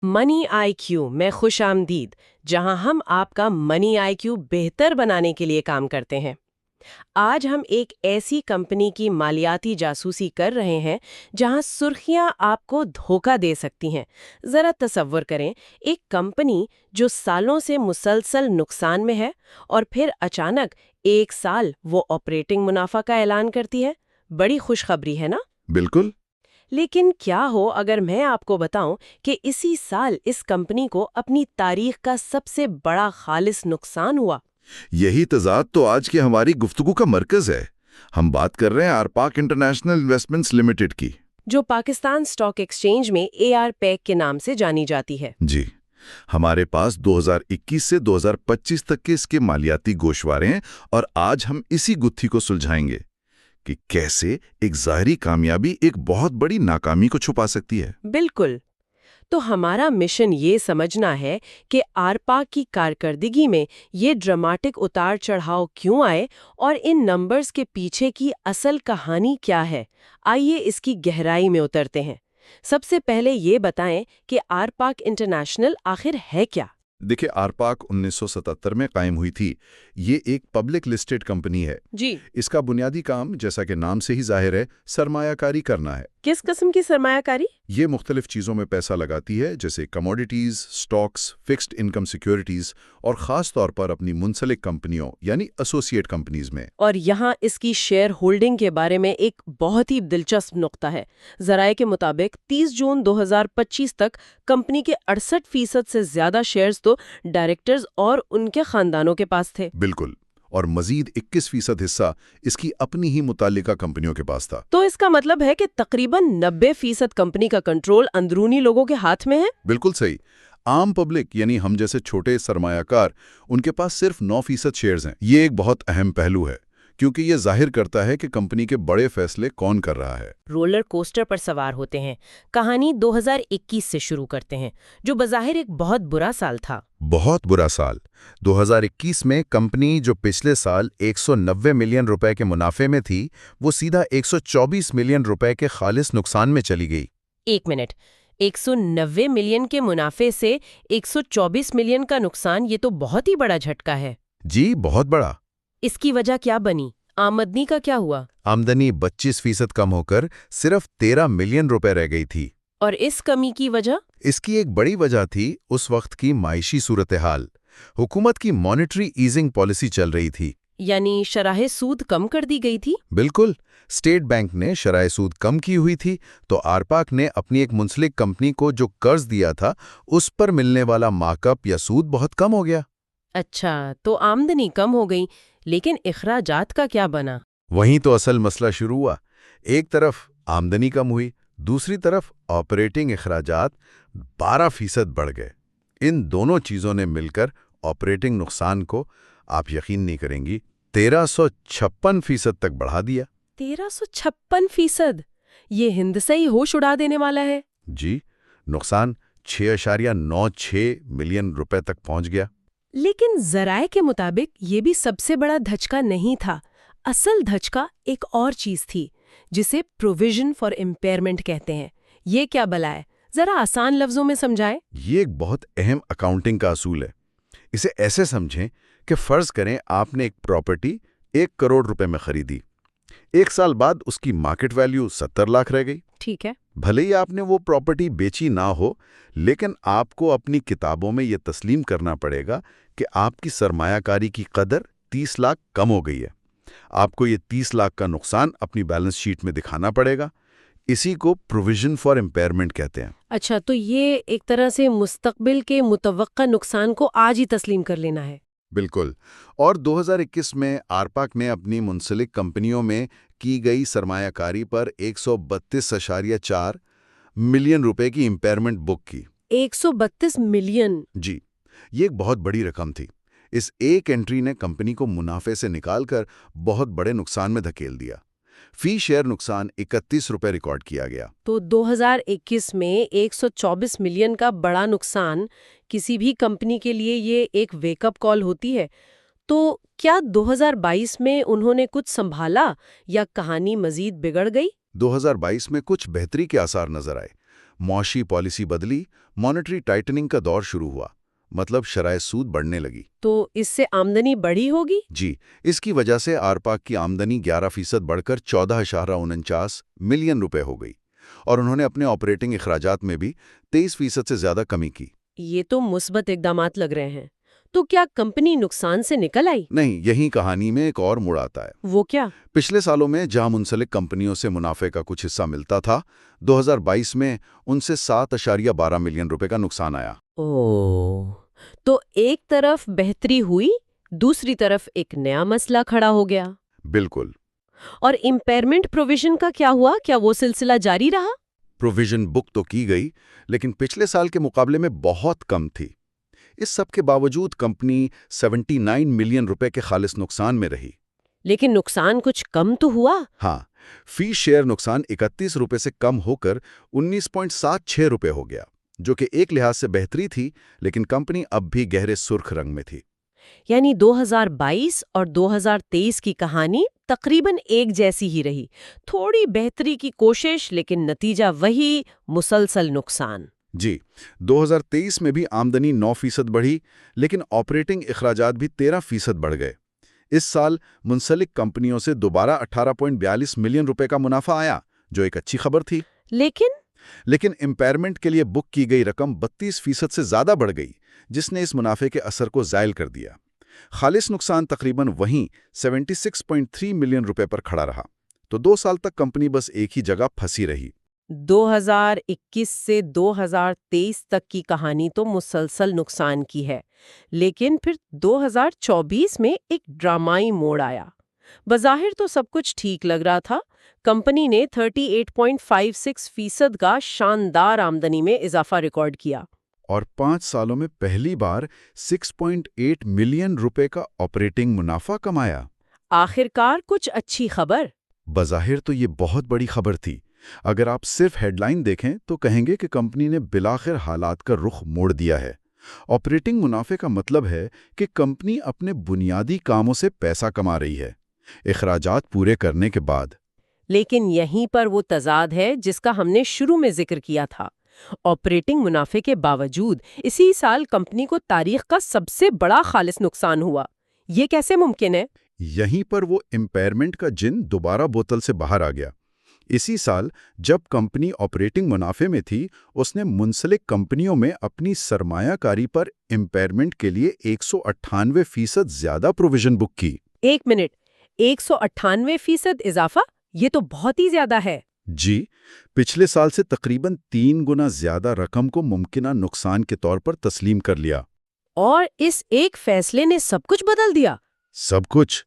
منی آئی کیو میں خوش آمدید، جہاں ہم آپ کا منی آئی کیو بہتر بنانے کے لیے کام کرتے ہیں۔ آج ہم ایک ایسی کمپنی کی مالیاتی جاسوسی کر رہے ہیں جہاں سرخیاں آپ کو دھوکہ دے سکتی ہیں۔ ذرا تصور کریں، ایک کمپنی جو سالوں سے مسلسل نقصان میں ہے اور پھر اچانک ایک سال وہ آپریٹنگ منافع کا اعلان کرتی ہے۔ بڑی خوشخبری ہے نا؟ بالکل۔ لیکن کیا ہو اگر میں آپ کو بتاؤں کہ اسی سال اس کمپنی کو اپنی تاریخ کا سب سے بڑا خالص نقصان ہوا؟ یہی تضاد تو آج کی ہماری گفتگو کا مرکز ہے۔ ہم بات کر رہے ہیں آرپاک انٹرنیشنل انویسٹمنٹس لمیٹڈ کی، جو پاکستان سٹاک ایکسچینج میں AR پیک کے نام سے جانی جاتی ہے۔ جی۔ ہمارے پاس 2021 سے 2025 تک کے اس کے مالیاتی گوشوارے ہیں، اور آج ہم اسی گتھی کو سلجھائیں گے کہ کیسے ایک ظاہری کامیابی ایک بہت بڑی ناکامی کو چھپا سکتی ہے۔ بالکل۔ تو ہمارا مشن یہ سمجھنا ہے کہ آرپاک کی کارکردگی میں یہ ڈراماٹک اتار چڑھاؤ کیوں آئے اور ان نمبرز کے پیچھے کی اصل کہانی کیا ہے۔ آئیے اس کی گہرائی میں اترتے ہیں۔ سب سے پہلے یہ بتائیں کہ آرپاک انٹرنیشنل آخر ہے کیا؟ دیکھیں، آرپاک 1977 میں قائم ہوئی تھی۔ یہ ایک پبلک لسٹڈ کمپنی ہے۔ جی۔ اس کا بنیادی کام، جیسا کہ نام سے ہی ظاہر ہے، سرمایہ کاری کرنا ہے۔ کس قسم کی سرمایہ کاری؟ یہ مختلف چیزوں میں پیسہ لگاتی ہے، جیسے commodities, Stokes, fixed income securities, اور خاص طور پر اپنی منسلک کمپنیوں یعنی ایسوسیٹ کمپنیز میں۔ اور یہاں اس کی شیئر ہولڈنگ کے بارے میں ایک بہت ہی دلچسپ نقطہ ہے۔ ذرائع کے مطابق 30 جون 2025 تک کمپنی کے 68% سے زیادہ شیئرز تو ڈائریکٹرز اور ان کے خاندانوں کے پاس تھے۔ بالکل، اور مزید 21% حصہ اس کی اپنی ہی متعلقہ کمپنیوں کے پاس تھا۔ تو اس کا مطلب ہے کہ تقریباً 90% کمپنی کا کنٹرول اندرونی لوگوں کے ہاتھ میں ہے؟ بالکل صحیح۔ عام پبلک یعنی ہم جیسے چھوٹے سرمایہ کار، ان کے پاس صرف 9% شیئرز ہیں۔ یہ ایک بہت اہم پہلو ہے، کیونکہ یہ ظاہر کرتا ہے کہ کمپنی کے بڑے فیصلے کون کر رہا ہے۔ رولر کوسٹر پر سوار ہوتے ہیں۔ کہانی 2021 سے شروع کرتے ہیں، جو بظاہر ایک بہت برا سال تھا۔ بہت برا سال۔ 2021 میں کمپنی جو پچھلے سال 190 ملین روپے کے منافع میں تھی، وہ سیدھا 124 ملین روپے کے خالص نقصان میں چلی گئی۔ ایک منٹ، 190 ملین کے منافع سے 124 ملین کا نقصان، یہ تو بہت ہی بڑا جھٹکا ہے۔ جی، بہت بڑا۔ اس کی وجہ کیا بنی؟ آمدنی کا کیا ہوا؟ آمدنی 22% کم ہو کر صرف 13 ملین روپے رہ گئی تھی۔ اور اس کمی کی وجہ؟ اس کی ایک بڑی وجہ تھی اس وقت کی معاشی صورتحال۔ حکومت کی مانیٹری ایزنگ پالیسی چل رہی تھی۔ یعنی شرح سود کم کر دی گئی تھی؟ بالکل۔ اسٹیٹ بینک نے شرح سود کم کی ہوئی تھی، تو آرپاک نے اپنی ایک منسلک کمپنی کو جو قرض دیا تھا، اس پر ملنے والا مارک اپ یا سود بہت کم ہو گیا۔ اچھا، تو آمدنی کم ہو گئی، لیکن اخراجات کا کیا بنا؟ وہیں تو اصل مسئلہ شروع ہوا۔ ایک طرف آمدنی کم ہوئی، دوسری طرف آپریٹنگ اخراجات 12% بڑھ گئے۔ ان دونوں چیزوں نے مل کر آپریٹنگ نقصان کو، آپ یقین نہیں کریں گی، 1356% تک بڑھا دیا۔ 1356%؟ یہ ہندسائی ہوش اڑا دینے والا ہے۔ جی، نقصان 6.96 ملین روپے تک پہنچ گیا۔ لیکن ذرائع کے مطابق یہ بھی سب سے بڑا دھچکا نہیں تھا۔ اصل دھچکا ایک اور چیز تھی، جسے پروویژن فار امپیئرمنٹ کہتے ہیں۔ یہ کیا بلا ہے؟ ذرا آسان لفظوں میں سمجھائیں۔ یہ ایک بہت اہم اکاؤنٹنگ کا اصول ہے۔ اسے ایسے سمجھیں کہ فرض کریں آپ نے ایک پراپرٹی 1 کروڑ روپے میں خریدی۔ 1 سال بعد اس کی مارکیٹ ویلیو 70 لاکھ رہ گئی۔ ٹھیک ہے۔ بھلے ہی آپ نے وہ پراپرٹی بیچی نہ ہو، لیکن آپ کو اپنی کتابوں میں یہ تسلیم کرنا پڑے گا کہ آپ کی سرمایہ کاری کی قدر 30 لاکھ کم ہو گئی ہے۔ آپ کو یہ 30 لاکھ کا نقصان اپنی بیلنس شیٹ میں دکھانا پڑے گا۔ اسی کو پروویژن فار امپیئرمنٹ کہتے ہیں۔ اچھا، تو یہ ایک طرح سے مستقبل کے متوقع نقصان کو آج ہی تسلیم کر لینا ہے۔ بالکل۔ اور 2021 میں آرپاک نے اپنی منسلک کمپنیوں میں کی گئی سرمایہ کاری پر 132.4 ملین روپے کی امپیئرمنٹ بک کی۔ 132 ملین؟ جی، یہ ایک بہت بڑی رقم تھی۔ اس ایک انٹری نے کمپنی کو منافع سے نکال کر بہت بڑے نقصان میں دھکیل دیا۔ فی شیئر نقصان 31 روپے ریکارڈ کیا گیا۔ تو 2021 میں 124 ملین کا بڑا نقصان کسی بھی کمپنی کے لیے یہ ایک ویک اپ کال ہوتی ہے۔ تو کیا 2022 میں انہوں نے کچھ سنبھالا یا کہانی مزید بگڑ گئی؟ 2022 میں کچھ بہتری کے آثار نظر آئے۔ معاشی پالیسی بدلی، مانیٹری ٹائٹننگ کا دور شروع ہوا، مطلب شرائح سود بڑھنے لگی۔ تو اس سے آمدنی بڑھی ہوگی؟ جی، اس کی وجہ سے آرپاک کی آمدنی 11% بڑھ کر 14.49 ملین روپے ہو گئی، اور انہوں نے اپنے آپریٹنگ اخراجات میں بھی 23% سے زیادہ کمی کی۔ یہ تو مثبت اقدامات لگ رہے ہیں۔ تو کیا کمپنی نقصان سے نکل آئی؟ نہیں، یہی کہانی میں ایک اور موڑ آتا ہے۔ وہ کیا؟ پچھلے سالوں میں جہاں منسلک کمپنیوں سے منافع کا کچھ حصہ ملتا تھا، 2022 میں ان سے 7.12 ملین روپے کا نقصان آیا۔ تو ایک طرف بہتری ہوئی، دوسری طرف ایک نیا مسئلہ کھڑا ہو گیا۔ بالکل۔ اور امپیئرمنٹ پروویژن کا کیا ہوا؟ کیا وہ سلسلہ جاری رہا؟ پروویژن بک تو کی گئی، لیکن پچھلے سال کے مقابلے میں بہت کم تھی۔ اس سب کے باوجود کمپنی 79 ملین روپے کے خالص نقصان میں رہی۔ لیکن نقصان کچھ کم تو ہوا؟ ہاں، فی شیئر نقصان 31 روپے سے کم ہو کر 19.76 روپے ہو گیا، جو کہ ایک لحاظ سے بہتری تھی، لیکن کمپنی اب بھی گہرے سرخ رنگ میں تھی۔ یعنی 2022 اور 2023 کی کہانی تقریباً ایک جیسی ہی رہی، تھوڑی بہتری کی کوشش لیکن نتیجہ وہی، مسلسل نقصان۔ جی، 2023 میں بھی آمدنی 9% بڑھی، لیکن آپریٹنگ اخراجات بھی 13% بڑھ گئے۔ اس سال منسلک کمپنیوں سے دوبارہ 18.42 ملین روپے کا منافع آیا، جو ایک اچھی خبر تھی۔ لیکن امپیئرمنٹ کے لیے بک کی گئی رقم 32% سے زیادہ بڑھ گئی، جس نے اس منافع کے اثر کو زائل کر دیا۔ خالص نقصان تقریباً وہیں 76.3 ملین روپے پر کھڑا رہا۔ تو 2 سال تک کمپنی بس ایک ہی جگہ پھنسی رہی۔ 2021 سے 2023 تک کی کہانی تو مسلسل نقصان کی ہے، لیکن پھر 2024 میں ایک ڈرامائی موڑ آیا۔ بظاہر تو سب کچھ ٹھیک لگ رہا تھا، کمپنی نے 38.56% کا شاندار آمدنی میں اضافہ ریکارڈ کیا، اور 5 سالوں میں پہلی بار 6.8 ملین روپے کا آپریٹنگ منافع کمایا۔ آخرکار کچھ اچھی خبر۔ بظاہر تو یہ بہت بڑی خبر تھی۔ اگر آپ صرف ہیڈ لائن دیکھیں تو کہیں گے کہ کمپنی نے بالآخر حالات کا رخ موڑ دیا ہے۔ آپریٹنگ منافع کا مطلب ہے کہ کمپنی اپنے بنیادی کاموں سے پیسہ کما رہی ہے، اخراجات پورے کرنے کے بعد۔ لیکن یہیں پر وہ تضاد ہے جس کا ہم نے شروع میں ذکر کیا تھا۔ آپریٹنگ منافع کے باوجود اسی سال کمپنی کو تاریخ کا سب سے بڑا خالص نقصان ہوا۔ یہ کیسے ممکن ہے؟ یہیں پر وہ امپیئرمنٹ کا جن دوبارہ بوتل سے باہر آ گیا۔ اسی سال جب کمپنی آپریٹنگ منافع میں تھی، اس نے منسلک کمپنیوں میں اپنی سرمایہ کاری پر امپیئرمنٹ کے لیے 198% زیادہ پروویژن بک کی۔ ایک منٹ، 198% اضافہ؟ یہ تو بہت ہی زیادہ ہے۔ جی، پچھلے سال سے تقریباً 3 گنا زیادہ رقم کو ممکنہ نقصان کے طور پر تسلیم کر لیا۔ اور اس ایک فیصلے نے سب کچھ بدل دیا۔ سب کچھ۔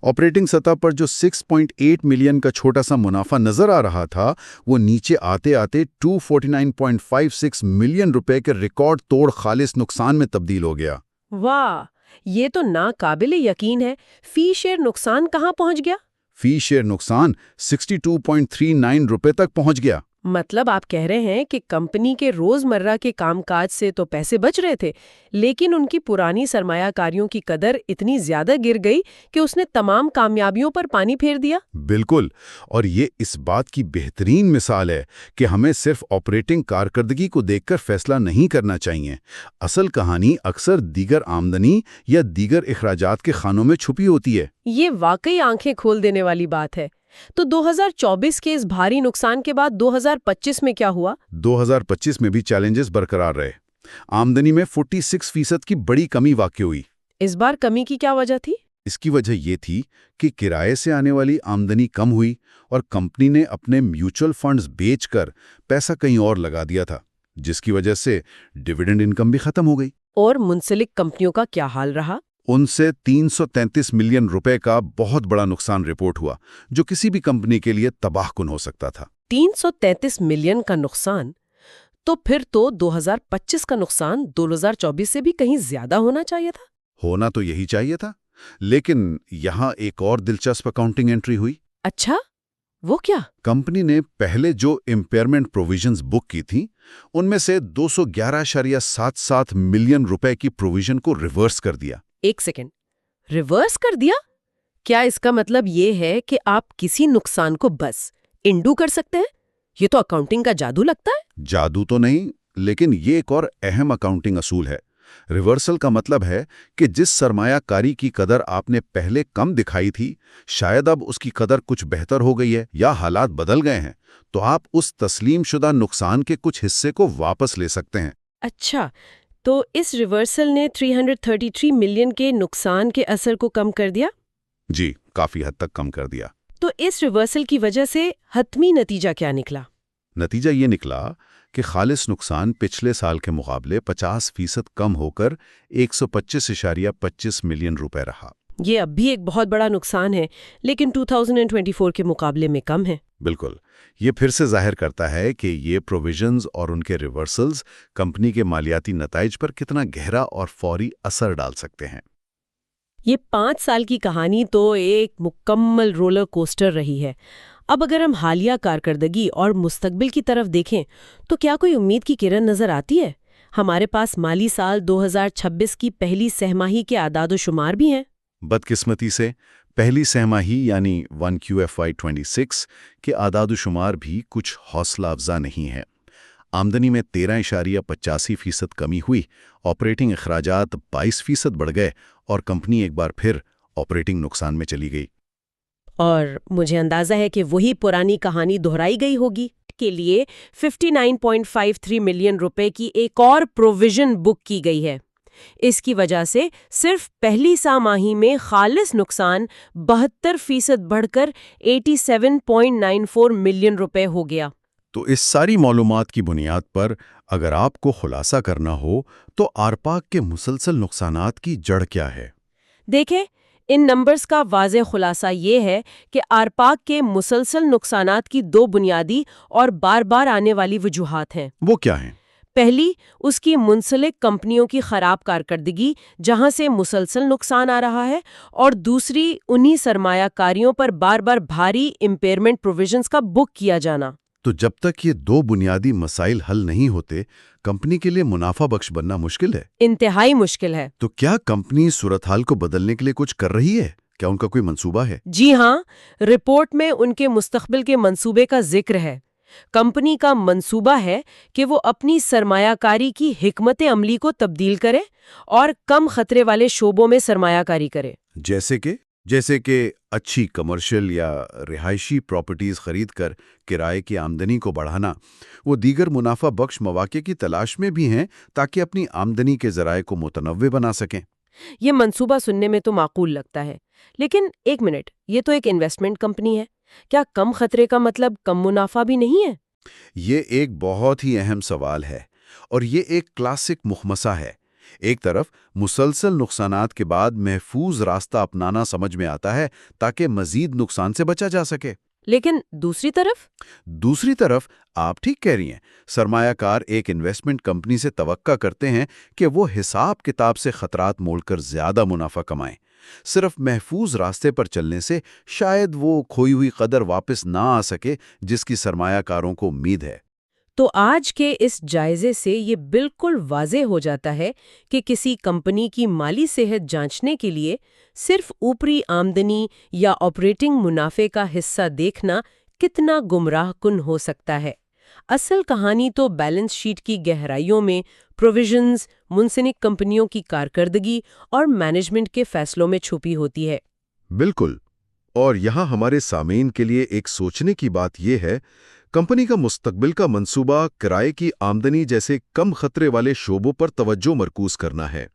آپریٹنگ سطح پر جو 6.8 ملین کا چھوٹا سا منافع نظر آ رہا تھا، وہ نیچے آتے آتے 249.56 ملین روپے کے ریکارڈ توڑ خالص نقصان میں تبدیل ہو گیا۔ واہ، یہ تو ناقابل یقین ہے۔ فی شیئر نقصان کہاں پہنچ گیا؟ فی شیئر نقصان 62.39 روپے تک پہنچ گیا۔ مطلب آپ کہہ رہے ہیں کہ کمپنی کے روزمرہ کے کام کاج سے تو پیسے بچ رہے تھے، لیکن ان کی پرانی سرمایہ کاریوں کی قدر اتنی زیادہ گر گئی کہ اس نے تمام کامیابیوں پر پانی پھیر دیا۔ بالکل، اور یہ اس بات کی بہترین مثال ہے کہ ہمیں صرف آپریٹنگ کارکردگی کو دیکھ کر فیصلہ نہیں کرنا چاہیے۔ اصل کہانی اکثر دیگر آمدنی یا دیگر اخراجات کے خانوں میں چھپی ہوتی ہے۔ یہ واقعی آنکھیں کھول دینے والی بات ہے۔ تو 2024 کے اس بھاری نقصان کے بعد 2025 میں کیا ہوا؟ 2025 میں بھی چیلنجز برقرار رہے۔ آمدنی میں 46% کی بڑی کمی واقع ہوئی۔ اس بار کمی کی کیا وجہ تھی؟ اس کی وجہ یہ تھی کہ کرائے سے آنے والی آمدنی کم ہوئی اور کمپنی نے اپنے میوچل فنڈز بیچ کر پیسہ کہیں اور لگا دیا تھا، جس کی وجہ سے ڈیویڈنڈ انکم بھی ختم ہو گئی۔ اور منسلک کمپنیوں کا کیا حال رہا؟ ان سے 333 ملین روپے کا بہت بڑا نقصان رپورٹ ہوا، جو کسی بھی کمپنی کے لیے تباہ کن ہو سکتا تھا۔ 333 ملین کا نقصان؟ تو پھر تو 2025 کا نقصان 2024 سے بھی کہیں زیادہ ہونا چاہیے تھا۔ ہونا تو یہی چاہیے تھا، لیکن یہاں ایک اور دلچسپ اکاؤنٹنگ انٹری ہوئی۔ اچھا، وہ کیا؟ کمپنی نے پہلے جو امپیئرمنٹ پروویژنز بک کی تھیں، ان میں سے 211.77 ملین روپے کی پروویژن کو ریورس کر دیا۔ ایک سیکنڈ، ریورس کر دیا؟ کیا اس کا مطلب یہ ہے کہ آپ کسی نقصان کو بس انڈو کر سکتے ہیں، یہ تو اکاؤنٹنگ کا جادو لگتا ہے۔ جادو تو نہیں، لیکن یہ ایک اور اہم اکاؤنٹنگ اصول ہے۔ ریورسل کا مطلب ہے کہ جس سرمایہ کاری کی قدر آپ نے پہلے کم دکھائی تھی، شاید اب اس کی قدر کچھ بہتر ہو گئی ہے یا حالات بدل گئے ہیں، تو آپ اس تسلیم شدہ نقصان کے کچھ حصے کو واپس لے سکتے ہیں۔ اچھا، تو اس ریورسل نے 333 ملین کے نقصان کے اثر کو کم کر دیا؟ جی، کافی حد تک کم کر دیا۔ تو اس ریورسل کی وجہ سے حتمی نتیجہ کیا نکلا؟ نتیجہ یہ نکلا کہ خالص نقصان پچھلے سال کے مقابلے 50% کم ہو کر 125.25 ملین روپے رہا۔ یہ اب بھی ایک بہت بڑا نقصان ہے، لیکن 2024 کے مقابلے میں کم ہے۔ بالکل، یہ پھر سے ظاہر کرتا ہے کہ یہ پروویژنز اور ان کے ریورسلز کمپنی کے مالیاتی نتائج پر کتنا گہرا اور فوری اثر ڈال سکتے ہیں۔ یہ 5 سال کی کہانی تو ایک مکمل رولر کوسٹر رہی ہے۔ اب اگر ہم حالیہ کارکردگی اور مستقبل کی طرف دیکھیں تو کیا کوئی امید کی کرن نظر آتی ہے؟ ہمارے پاس مالی سال 2026 کی پہلی سہ ماہی کے اعداد و شمار بھی ہیں۔ بدقسمتی سے پہلی سہ ماہی یعنی 1QFY26 کے اعداد و شمار بھی کچھ حوصلہ افزا نہیں ہیں۔ آمدنی میں 13.85% کمی ہوئی، آپریٹنگ اخراجات 22% بڑھ گئے اور کمپنی ایک بار پھر آپریٹنگ نقصان میں چلی گئی۔ اور مجھے اندازہ ہے کہ وہی پرانی کہانی دہرائی گئی ہوگی کے لیے 59.53 ملین روپے کی ایک اور پروویژن بک کی گئی ہے۔ اس کی وجہ سے صرف پہلی سہ ماہی میں خالص نقصان 72% بڑھ کر 87.94 ملین روپے ہو گیا۔ تو اس ساری معلومات کی بنیاد پر اگر آپ کو خلاصہ کرنا ہو تو آرپاک کے مسلسل نقصانات کی جڑ کیا ہے؟ دیکھیں، ان نمبرز کا واضح خلاصہ یہ ہے کہ آرپاک کے مسلسل نقصانات کی 2 بنیادی اور بار بار آنے والی وجوہات ہیں۔ وہ کیا ہیں؟ پہلی، اس کی منسلک کمپنیوں کی خراب کارکردگی جہاں سے مسلسل نقصان آ رہا ہے، اور دوسری انہی سرمایہ کاریوں پر بار بار بھاری امپیئرمنٹ پروویژنز کا بک کیا جانا۔ تو جب تک یہ 2 بنیادی مسائل حل نہیں ہوتے، کمپنی کے لیے منافع بخش بننا مشکل ہے۔ انتہائی مشکل ہے۔ تو کیا کمپنی صورتحال کو بدلنے کے لیے کچھ کر رہی ہے؟ کیا ان کا کوئی منصوبہ ہے؟ جی ہاں، رپورٹ میں ان کے مستقبل کے منصوبے کا ذکر ہے۔ کمپنی کا منصوبہ ہے کہ وہ اپنی سرمایہ کاری کی حکمت عملی کو تبدیل کرے اور کم خطرے والے شعبوں میں سرمایہ کاری کرے۔ جیسے کہ اچھی کمرشل یا رہائشی پراپرٹیز خرید کر کرائے کی آمدنی کو بڑھانا۔ وہ دیگر منافع بخش مواقع کی تلاش میں بھی ہیں تاکہ اپنی آمدنی کے ذرائع کو متنوع بنا سکیں۔ یہ منصوبہ سننے میں تو معقول لگتا ہے، لیکن ایک منٹ، یہ تو ایک انویسٹمنٹ کمپنی ہے۔ کیا کم خطرے کا مطلب کم منافع بھی نہیں ہے؟ یہ ایک بہت ہی اہم سوال ہے، اور یہ ایک کلاسک مخمصہ ہے۔ ایک طرف مسلسل نقصانات کے بعد محفوظ راستہ اپنانا سمجھ میں آتا ہے تاکہ مزید نقصان سے بچا جا سکے، لیکن دوسری طرف آپ ٹھیک کہہ رہی ہیں، سرمایہ کار ایک انویسٹمنٹ کمپنی سے توقع کرتے ہیں کہ وہ حساب کتاب سے خطرات مول کر زیادہ منافع کمائیں۔ صرف محفوظ راستے پر چلنے سے شاید وہ کھوئی ہوئی قدر واپس نہ آ سکے جس کی سرمایہ کاروں کو امید ہے۔ تو آج کے اس جائزے سے یہ بالکل واضح ہو جاتا ہے کہ کسی کمپنی کی مالی صحت جانچنے کے لیے صرف اوپری آمدنی یا آپریٹنگ منافع کا حصہ دیکھنا کتنا گمراہ کن ہو سکتا ہے۔ اصل کہانی تو بیلنس شیٹ کی گہرائیوں میں پروویژنز، منسلک کمپنیوں کی کارکردگی اور مینجمنٹ کے فیصلوں میں چھپی ہوتی ہے۔ بالکل، اور یہاں ہمارے سامعین کے لیے ایک سوچنے کی بات یہ ہے، کمپنی کا مستقبل کا منصوبہ کرائے کی آمدنی جیسے کم خطرے والے شعبوں پر توجہ مرکوز کرنا ہے،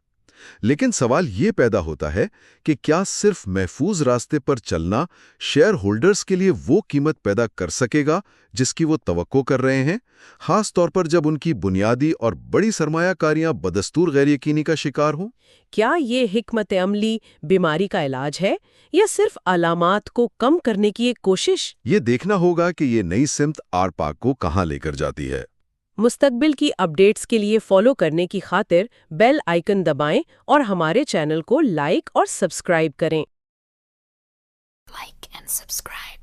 لیکن سوال یہ پیدا ہوتا ہے کہ کیا صرف محفوظ راستے پر چلنا شیئر ہولڈرز کے لیے وہ قیمت پیدا کر سکے گا جس کی وہ توقع کر رہے ہیں، خاص طور پر جب ان کی بنیادی اور بڑی سرمایہ کاریاں بدستور غیر یقینی کا شکار ہوں؟ کیا یہ حکمت عملی بیماری کا علاج ہے یا صرف علامات کو کم کرنے کی ایک کوشش؟ یہ دیکھنا ہوگا کہ یہ نئی سمت آرپاک کو کہاں لے کر جاتی ہے۔ مستقبل کی اپڈیٹس کے لیے فالو کرنے کی خاطر بیل آئیکن دبائیں اور ہمارے چینل کو لائک اور سبسکرائب کریں۔ Like and subscribe.